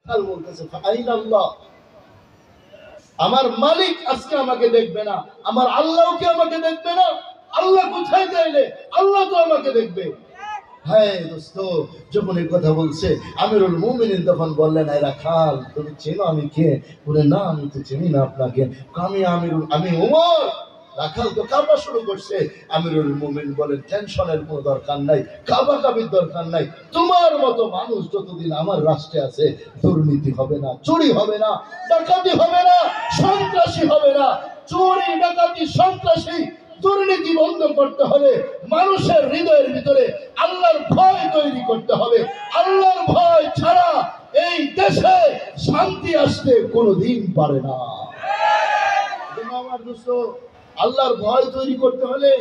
কাল বলতেছে আইনাল্লাহ, আমার মালিক আজকে আমাকে দেখবে না, আমার আল্লাহও কি আমাকে দেখবে না? আল্লাহ কোথায় চাইলে আল্লাহ তো আমাকে দেখবে। হ্যাঁ দোস্ত, যখন এই কথা বলছে আমিরুল মুমিনিন তখন বললেন, এরা খাল তুমি চেনো আমি কে? বলে না আমি তো চিনি না আপনাকে। আমি উমর। রাখাল তো কাবা শুরু করছে। আমিরুল মুমিন বলেন, টেনশনের কোনো দরকার নাই, কাবা কাবির দরকার নাই। তোমার মতো মানুষ যতদিন আমার রাষ্ট্রে আছে, দুর্নীতি হবে না, চুরি হবে না, ডাকাতি হবে না, সন্ত্রাসী হবে না। চুরি ডাকাতি সন্ত্রাসী দুর্নীতি বন্ধ করতে হবে। মানুষের হৃদয়ের ভিতরে আল্লাহর ভয় তৈরি করতে হবে। আল্লাহর ভয় ছাড়া এই দেশে শান্তি আসতে কোনোদিন পারে না। আমার দোস্ত, আল্লাহর ভয় তৈরি করতে হলে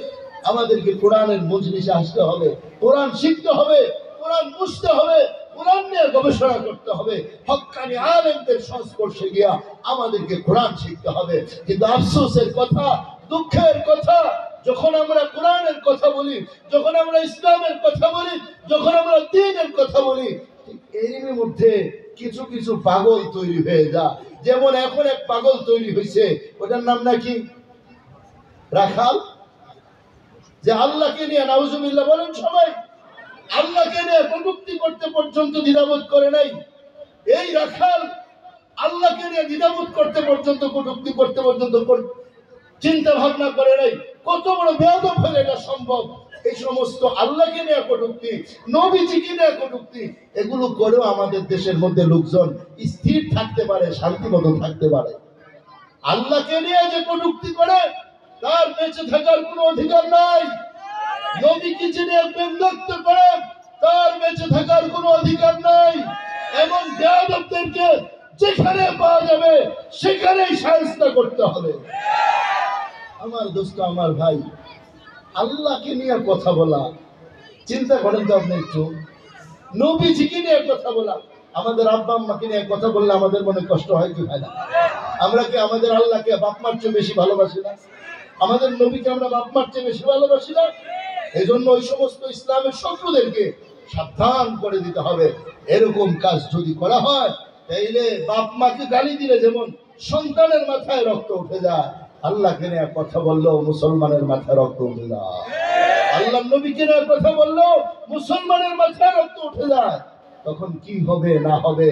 আমাদেরকে কোরআনের মজলিসে আসতে হবে, কোরআন শিখতে হবে, কোরআন বুঝতে হবে, কোরআন নিয়ে গবেষণা করতে হবে, হক্কানি আলেমদের সংস্পর্শে গিয়া আমাদেরকে কোরআন শিখতে হবে। কিন্তু আফসোসের কথা, দুঃখের কথা, যখন আমরা কোরআনের কথা বলি, যখন আমরা ইসলামের কথা বলি, যখন আমরা দ্বীনের কথা বলি, এরই মধ্যে কিছু কিছু পাগল তৈরি হয়ে যায়। যেমন এখন এক পাগল তৈরি হয়েছে, ওটার নাম নাকি রাখাল, যে আল্লাহকে নিয়ে নাউজুবিল্লাহ বলেন সবাই, আল্লাহকে নিয়ে কটূক্তি করতে পর্যন্ত দ্বিধাবোধ করে নাই। এই রাখাল আল্লাহকে নিয়ে দ্বিধাবোধ করতে পর্যন্ত, কটূক্তি করতে পর্যন্ত চিন্তা ভাবনা করে নাই। কত বড় বেয়াদব হলে এটা সম্ভব? এই সমস্ত আল্লাহকে নিয়ে কটূক্তি, নবীজিকে নিয়ে কটূক্তি, এগুলো করেও আমাদের দেশের মধ্যে লোকজন স্থির থাকতে পারে, শান্তিমতো থাকতে পারে। আল্লাহকে নিয়ে যে কটূক্তি করে তার বেঁচে থাকার কোনো অধিকার নাই। নবীকে যিনি ব্যঙ্গাত্ম করে তার বেঁচে থাকার কোনো অধিকার নাই। এমন বেয়াদবদেরকে যেখানে পাওয়া যাবে সেখানেই শায়েস্তা করতে হবে। আমার দোস্ত, আমার ভাই, আল্লাহকে নিয়ে কথা বলা, চিন্তা করেন তো আপনি একটু, নবীজিকে নিয়ে কথা বলা। আমাদের আব্বা আম্মাকে নিয়ে কথা বললে আমাদের মনে কষ্ট হয় কি হয় না? আমরা কি আমাদের আল্লাহকে বাপ মার চেয়ে বেশি ভালোবাসি না? আমাদের নবীকে আমরা বাপ মার চেয়ে বেশি ভালোবাসি না? এই জন্য ওই সমস্ত ইসলামের শত্রুদেরকে সাবধান করে দিতে হবে। এরকম কাজ যদি করা হয়, তাইলে বাপ মাকে গালি দিলে যেমন সন্তানের মাথায় রক্ত উঠে যায়, আল্লাহকে নিয়ে কথা বললেও মুসলমানের মাথায় রক্ত উঠে যায়। আল্লাহ নবীকে নিয়ে কথা বললেও মুসলমানের মাথায় রক্ত উঠে যায়। তখন কি হবে না হবে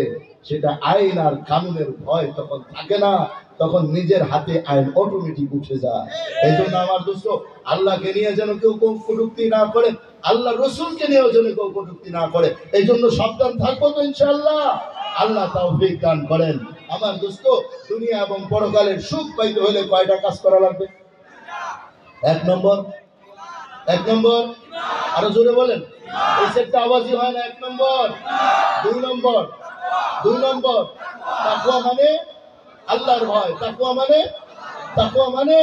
সেটা আইন আর কানুনের ভয় তখন থাকে না, তখন নিজের হাতে আইন অটোমেটিক উঠে যায়। এই জন্য আমার দোস্ত, আল্লাহকে নিয়ে যেন কেউ কটূক্তি না করে, আল্লাহ রসুলকে নিয়েও যেন কেউ কটূক্তি না করে। এই জন্য সাবধান থাকবো তো ইনশাআল্লাহ। আল্লাহ তাওফিক দান করেন। আমার দোস্ত, দুনিয়া এবং পরকালের সুখ পাইতে হলে কয়টা কাজ করা লাগবে? এক নম্বর, এক নম্বর, আরো জোরে বলেন, এই সেটটা আওয়াজই হয় না। এক নম্বর, দুই নম্বর, দুই নম্বর তাকওয়া মানে আল্লাহর ভয়। তাকওয়া মানে, তাকওয়া মানে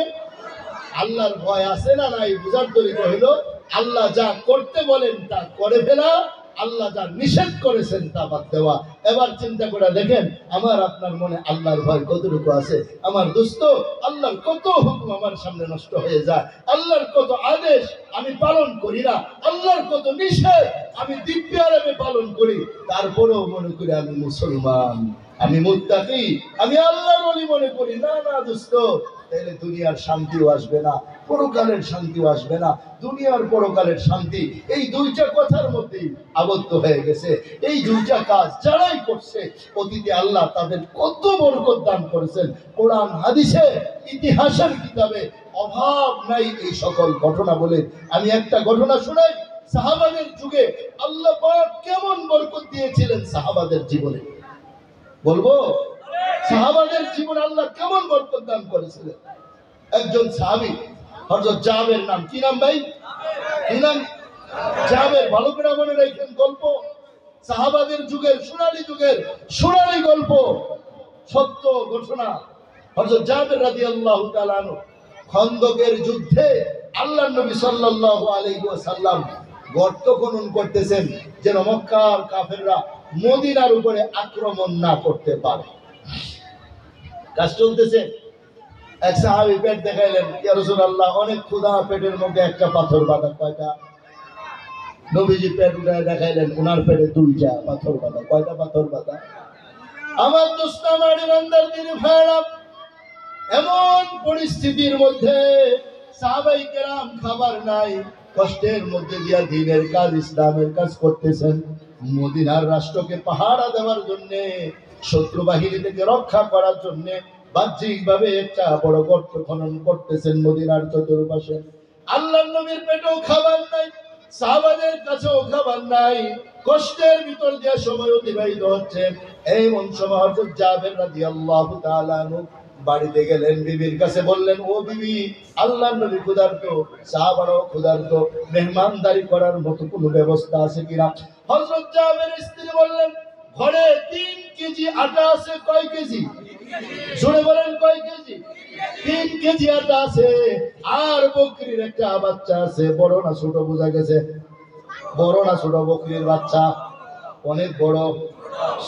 আল্লাহর ভয় আছে না নাই বুঝার তরিকা হলো আল্লাহ যা করতে বলেন তা করে ফেলা, আল্লাহ যা নিষেধ করেছেন তা বাদ দেওয়া। এবার চিন্তা করে দেখেন আমার আপনার মনে আল্লাহর ভয় কতটুকু আছে। আমার দোস্ত, আল্লাহর কত হুকুম আমার সামনে নষ্ট হয়ে যায়, আল্লাহর কত আদেশ আমি পালন করি না, আল্লাহর কত নিষেধ আমি দিব্য আরামে পালন করি, তারপরেও মনে করি আমি মুসলমান, আমি মুত্তাকি, আমি আল্লাহর ওলি মনে করি। না না দোস্ত, তাহলে দুনিয়ার শান্তিও আসবে না, পরকালের শান্তিও আসবে না। দুনিয়ার পরকালের শান্তি এই দুইটা কথার মধ্যেই আবদ্ধ হয়ে গেছে। এই দুইটা কাজ যারাই করছে, অতীতে আল্লাহ তাদের কত বরকত দান করেছেন। কোরআন হাদিসে, ইতিহাসের কিতাবে অভাব নাই এই সকল ঘটনা বলে। আমি একটা ঘটনা শোনাই। সাহাবাদের যুগে আল্লাহ পাক কেমন বরকত দিয়েছিলেন সাহাবাদের জীবনে, বলবো সাহাবাদের জীবনে আল্লাহ কেমন বরকত দান করেছিলেন। একজন সাহাবী হযরত জাবের, নাম কি নাম ভাই? কি নাম? জাবের। ভালো করে মনে রাখেন, গল্প সাহাবাদের যুগের, সোনালী যুগের সোনালী গল্প, সত্য ঘটনা। হযরত জাবের রাদিয়াল্লাহু তাআলা আনহু খন্দকের যুদ্ধে আল্লাহর নবী সাল্লাল্লাহু আলাইহি ওয়াসাল্লাম গর্ত খনন করতেছেন যেন মক্কার কাফেররা মদিনার উপরে আক্রমণ না করতে পারে। কাজ চলতেছে। এক সাহাবী পেট দেখাইলেন, ইয়া রাসূলুল্লাহ অনেক ক্ষুধা, পেটের মধ্যে একটা পাথর বাঁধা। কয়টা? নবীজি পেট উঠায় দেখাইলেন, ওনার পেটে দুইটা পাথর বাঁধা। কয়টা পাথর বাঁধা? আমার দোস্ত, আমার ইমানদার দিন ভাইরা, এমন পরিস্থিতির মধ্যে সাহাবাই কেরাম খাবার নাই, কষ্টের মধ্যে দিয়া দিনের কাজ, ইসলামের কাজ করতেছেন। মদিনার রাষ্ট্রকে পাহারা দেওয়ার জন্য, শত্রু বাহিনী থেকে রক্ষা করার জন্য বাহ্যিক ভাবে একটা বড় গর্ত খনন করতেছেন মদিনার চতুর্পাশে। আল্লাহর নবীর পেটেও খাবার নাই, সাহাবাদের কাছেও খাবার নাই, কষ্টের ভিতর দিয়ে সময় অতিবাহিত হচ্ছে। এমন সময় হযরত জাবের রাদিয়াল্লাহু তাআলা আনহু বাড়িতে গেলেন, বিবির কাছে বললেন, ও বিবি, আল্লাহর নবী ক্ষুধার্ত, সাহাবারাও ক্ষুধার্ত, মেহমানদারি করার মতো কোনো ব্যবস্থা আছে কিনা? হযরত জাবের স্ত্রী বললেন, ঘরে 3 কেজি আটা আছে। কয় কেজি? জোরে বলেন, কয় কেজি? 3 কেজি আটা আছে। আর বকরির একটা বাচ্চা আছে, বড় না ছোট বোঝা গেছে? বড় না ছোট বকরির বাচ্চা? অনেক বড়।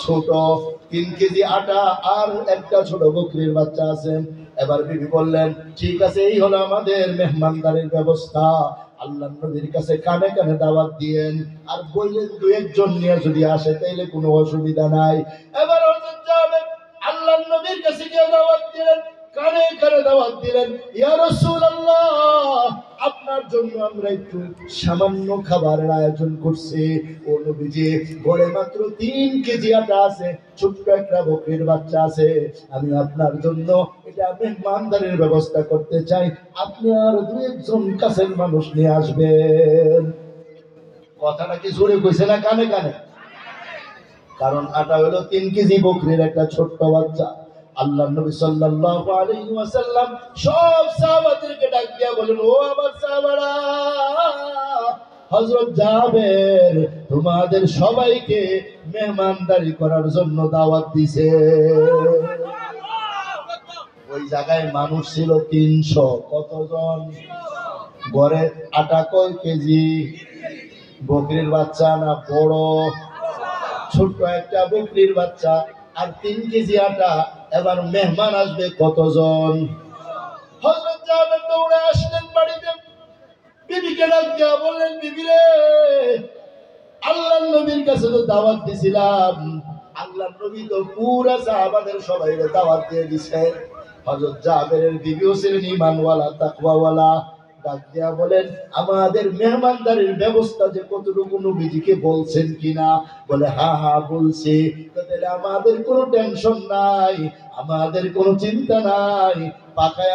ছোট। 3 কেজি আটা আর একটা ছোট বকরির বাচ্চা আছে। এবার বিবি বললেন, ঠিক আছে, এই হলো আমাদের মেহমানদারির ব্যবস্থা। আল্লাহর নবীর কাছে কানে কানে দাওয়াত দিয়েন, আর বললেন 2 একজন নিয়ে যদি আসে তাইলে কোনো অসুবিধা নাই। এবার হযরত জাবের আল্লাহর নবীর কাছে গিয়ে দাওয়াত দিলেন, কানে কানে দাওয়াত দিলেন, ইয়া রাসূলুল্লাহ, আপনার জন্য আমরা একটু সামান্য খাবারের আয়োজন করছি। ও নবীজি, ঘরে মাত্র 3 কেজি আটা আছে, ছোট্ট একটা বকরির বাচ্চা আছে, আমি আপনার জন্য এটা মেহমানদারির ব্যবস্থা করতে চাই, আপনি আর 2 একজন কাছের মানুষ নিয়ে আসবেন। কথাটা কি জোরে কইছে না কানে কানে? কারণ আটা হলো 3 কেজি বকরির একটা ছোট্ট বাচ্চা। আল্লাহর নবী সাল্লাল্লাহু আলাইহি ওয়াসাল্লাম সব সাহাবাদেরকে ডাক দিয়া বলেন, ও আমার সাহাবারা, হযরত জাবের তোমাদের সবাইকে মেহমানদারি করার জন্য দাওয়াত দিয়েছে। ওই জায়গায় মানুষ ছিল 300। কতজন? ঘরে আটা কয় কেজি? বকরির বাচ্চা না বড়? ছোট্ট একটা বকরির বাচ্চা আর 3 কেজি আটা। এবার মেহমান আসবে কতজন? হযরত জাবের দৌড়ে আসলেন বাড়িতে, বিবিকে ডাক দিয়া বললেন, বিবি রে, আল্লাহর নবীর কাছে তো দাওয়াত দিছিলাম, আল্লাহর নবী তো পুরা সাহাবাদের সবাইকে দাওয়াত দিয়ে দিছে। হযরত জাবেরের বিবিও ছিলেন ঈমানওয়ালা, তাকওয়াওয়ালা। ডাক দিয়া বলেন, আমাদের মেহমানদারির ব্যবস্থা যে কতটুকু নবীজিকে বলছেন কিনা? বলে, হ্যাঁ হ্যাঁ বলছি। তাহলে আমাদের কোনো টেনশন নাই, আমাদের কোনো চিন্তা নাই, পাখায়